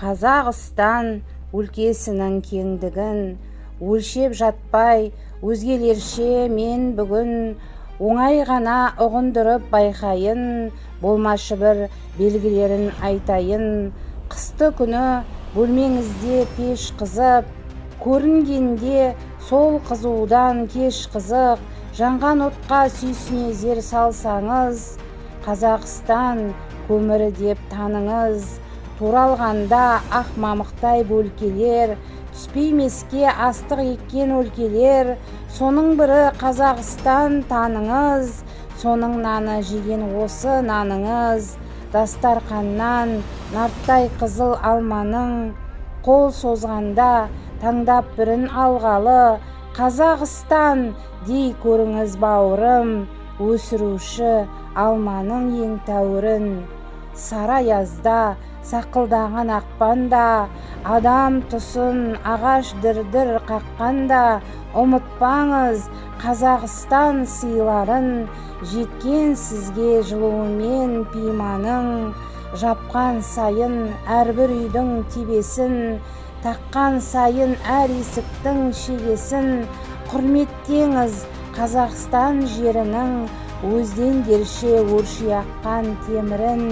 Қазақстан өлкесінің кеңдігін өлшеп жатпай өзгелерше мен бүгін оңай ғана ұғындырып байқайын, болмашы бір белгілерін айтайын. Қысты күні бөлмеңізде пеш қызып, көрінгенде сол қызудан кеш қызық, жанған отқа сүйсіне зер салсаңыз, Қазақстан көмірі деп таныңыз. Туралғанда ақ мамықтай бөлкелер, түспеймеске астық еккен өлкелер, соның бірі Қазақстан таныңыз. Соның наны жеген осы наныңыз, дастарқаннан нарттай қызыл алманың, қол созғанда таңдап бірін алғалы, Қазақстан дей көріңіз бауырым, өсіруші алманың ең тәуірін. Сары аязда сақылдаған ақпанда, адам тұсын ағаш дір-дір қаққанда, ұмытпаңыз Қазақстан сыйларын, жеткен сізге жылуымен пиманың. Жапқан сайын әрбір үйдің тебесін, таққан сайын әр есіктің шегесін, құрметтеңіз Қазақстан жерінің өздендерше өрши аққан темірін.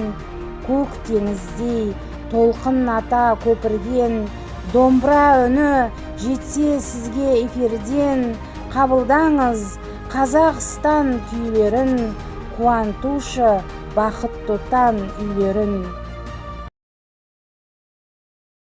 Көк теңіздей толқын ата көпірген домбыра үні жетсе сізге эфирден, қабылдаңыз Қазақстан күйлерін, қуантушы бақыт тұтан үйлерін.